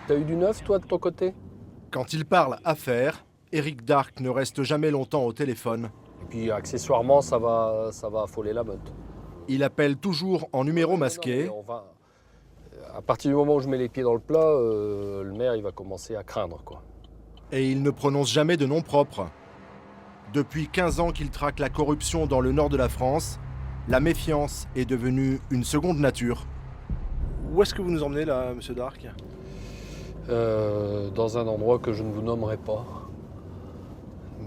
T'as eu du neuf, toi, de ton côté? Quand il parle affaires, Éric Darc ne reste jamais longtemps au téléphone. Et puis, accessoirement, ça va affoler la meute. Il appelle toujours en numéro Ouais, non, masqué. mais à partir du moment où je mets les pieds dans le plat, le maire, il va commencer à craindre, quoi. Et il ne prononce jamais de nom propre. Depuis 15 ans qu'il traque la corruption dans le nord de la France, la méfiance est devenue une seconde nature. Où est-ce que vous nous emmenez là, monsieur Darc? Dans un endroit que je ne vous nommerai pas,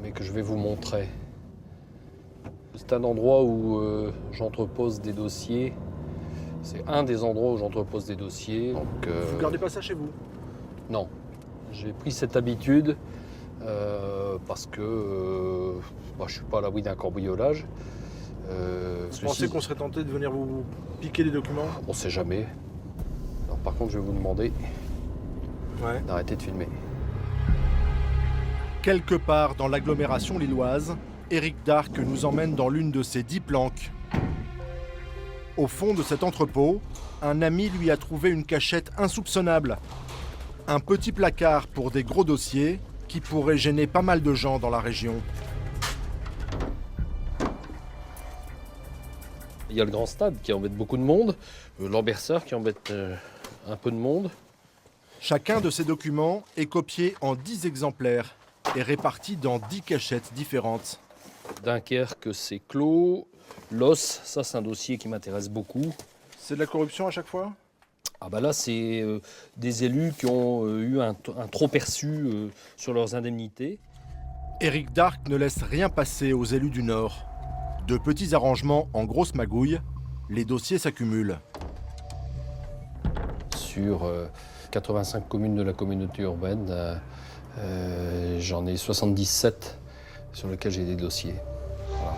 mais que je vais vous montrer. C'est un endroit où j'entrepose des dossiers. C'est un des endroits où j'entrepose des dossiers. Donc, Vous gardez pas ça chez vous? non. J'ai pris cette habitude parce que je ne suis pas à l'abri d'un cambriolage. Vous pensez qu'on serait tenté de venir vous piquer des documents? On ne sait jamais. Alors, par contre, je vais vous demander d'arrêter de filmer. Quelque part dans l'agglomération lilloise, Éric Darc nous emmène dans l'une de ses 10 planques. Au fond de cet entrepôt, un ami lui a trouvé une cachette insoupçonnable. Un petit placard pour des gros dossiers qui pourraient gêner pas mal de gens dans la région. Il y a le grand stade qui embête beaucoup de monde, l'Ambersart qui embête un peu de monde. Chacun de ces documents est copié en 10 exemplaires et réparti dans 10 cachettes différentes. Dunkerque, c'est clos. L'os, ça c'est un dossier qui m'intéresse beaucoup. C'est de la corruption à chaque fois? Ah bah là, c'est des élus qui ont eu un trop perçu sur leurs indemnités. Éric Darc ne laisse rien passer aux élus du Nord. De petits arrangements en grosse magouille, les dossiers s'accumulent. Sur 85 communes de la communauté urbaine, j'en ai 77 sur lesquels j'ai des dossiers. Voilà.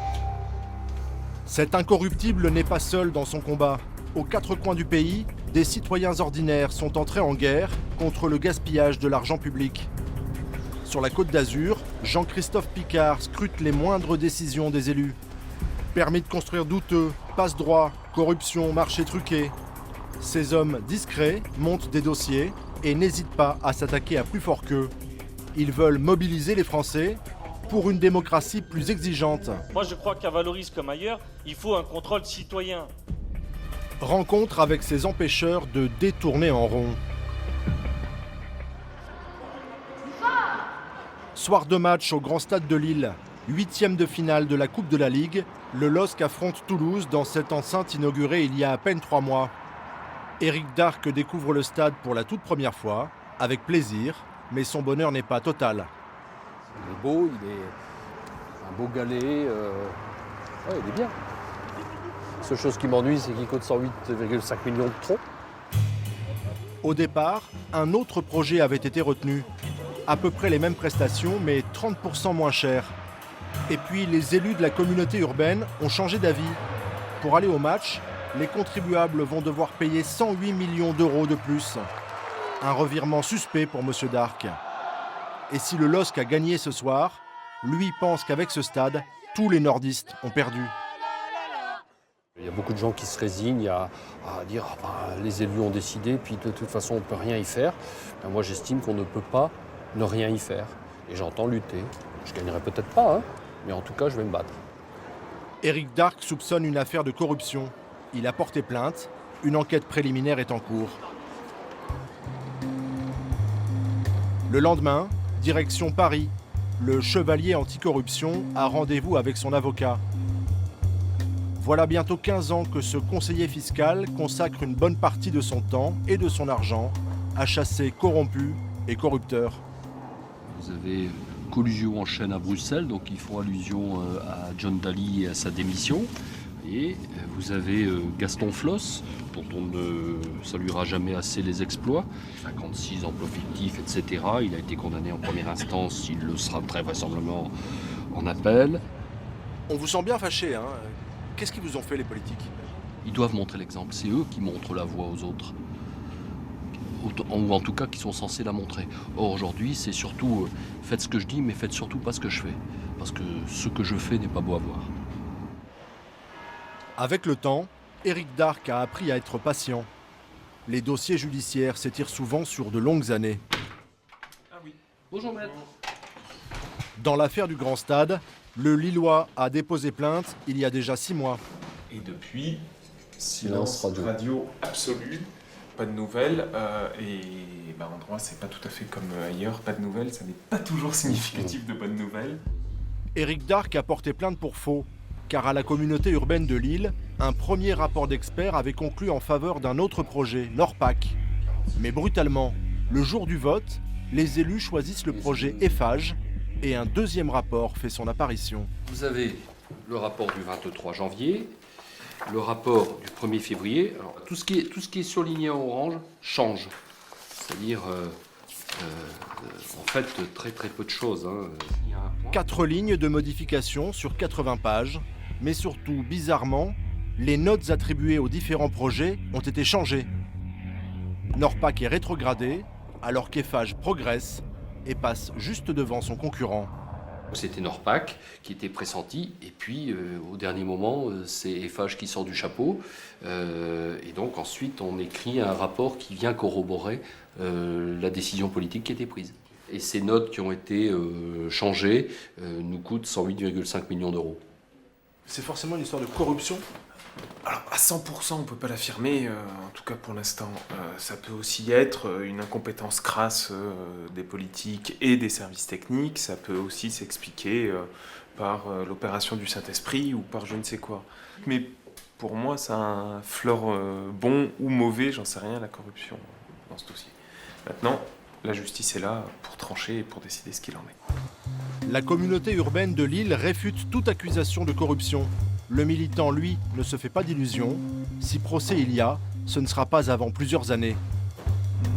Cet incorruptible n'est pas seul dans son combat. Aux quatre coins du pays, des citoyens ordinaires sont entrés en guerre contre le gaspillage de l'argent public. Sur la Côte d'Azur, Jean-Christophe Picard scrute les moindres décisions des élus. Permis de construire douteux, passe-droit, corruption, marché truqué. Ces hommes discrets montent des dossiers et n'hésitent pas à s'attaquer à plus fort qu'eux. Ils veulent mobiliser les Français pour une démocratie plus exigeante. Moi, je crois qu'à Valoris comme ailleurs, il faut un contrôle citoyen. Rencontre avec ces empêcheurs de détourner en rond. Soir de match au Grand Stade de Lille, 8e de finale de la Coupe de la Ligue, le LOSC affronte Toulouse dans cette enceinte inaugurée il y a à peine 3 mois. Éric Darc découvre le stade pour la toute première fois, avec plaisir, mais son bonheur n'est pas total. Il est beau, il est un beau galet. Ouais, il est bien. La seule chose qui m'ennuie, c'est qu'il coûte 108,5 millions de trop. Au départ, un autre projet avait été retenu. À peu près les mêmes prestations, mais 30% moins cher. Et puis les élus de la communauté urbaine ont changé d'avis. Pour aller au match, les contribuables vont devoir payer 108 millions d'euros de plus. Un revirement suspect pour M. Darc. Et si le LOSC a gagné ce soir, lui pense qu'avec ce stade, tous les nordistes ont perdu. Il y a beaucoup de gens qui se résignent à dire les élus ont décidé, puis de toute façon on ne peut rien y faire. Ben, moi j'estime qu'on ne peut pas ne rien y faire. Et j'entends lutter. Je ne gagnerai peut-être pas, mais en tout cas je vais me battre. Éric Darc soupçonne une affaire de corruption. Il a porté plainte. Une enquête préliminaire est en cours. Le lendemain, direction Paris. Le chevalier anticorruption a rendez-vous avec son avocat. Voilà bientôt 15 ans que ce conseiller fiscal consacre une bonne partie de son temps et de son argent à chasser corrompus et corrupteurs. Vous avez collusion en chaîne à Bruxelles, donc ils font allusion à John Dalli et à sa démission. Et vous avez Gaston Floss, dont on ne saluera jamais assez les exploits. 56 emplois fictifs, etc. Il a été condamné en première instance, il le sera très vraisemblablement en appel. On vous sent bien fâché, hein? Qu'est-ce qu'ils vous ont fait, les politiques? Ils doivent montrer l'exemple, c'est eux qui montrent la voie aux autres. Ou en tout cas qui sont censés la montrer. Or aujourd'hui, c'est surtout faites ce que je dis, mais faites surtout pas ce que je fais. Parce que ce que je fais n'est pas beau à voir. Avec le temps, Éric Darc a appris à être patient. Les dossiers judiciaires s'étirent souvent sur de longues années. Bonjour maître. Dans l'affaire du Grand Stade, le Lillois a déposé plainte il y a déjà 6 mois. Et depuis, Silence radio. absolu, pas de nouvelles. En droit, c'est pas tout à fait comme ailleurs, pas de nouvelles, ça n'est pas toujours significatif de bonnes nouvelles. Éric Darc a porté plainte pour faux, car à la communauté urbaine de Lille, un premier rapport d'experts avait conclu en faveur d'un autre projet, l'ORPAC. Mais brutalement, le jour du vote, les élus choisissent le projet Eiffage et un deuxième rapport fait son apparition. Vous avez le rapport du 23 janvier, le rapport du 1er février. Alors, tout ce qui est surligné en orange change. C'est-à-dire, en fait, très très peu de choses. Il y a un point. 4 lignes de modification sur 80 pages, mais surtout, bizarrement, les notes attribuées aux différents projets ont été changées. Norpac est rétrogradé, alors qu'Eiffage progresse et passe juste devant son concurrent. C'était Norpac qui était pressenti, et puis au dernier moment, c'est Eiffage qui sort du chapeau. Et donc ensuite, on écrit un rapport qui vient corroborer la décision politique qui était prise. Et ces notes qui ont été changées nous coûtent 108,5 millions d'euros. C'est forcément une histoire de corruption ? Alors, à 100%, on peut pas l'affirmer, en tout cas pour l'instant. Ça peut aussi être une incompétence crasse des politiques et des services techniques. Ça peut aussi s'expliquer par l'opération du Saint-Esprit ou par je ne sais quoi. Mais pour moi, ça a un fleur bon ou mauvais, j'en sais rien, la corruption dans ce dossier. Maintenant, la justice est là pour trancher et pour décider ce qu'il en est. La communauté urbaine de Lille réfute toute accusation de corruption. Le militant, lui, ne se fait pas d'illusions. Si procès il y a, ce ne sera pas avant plusieurs années.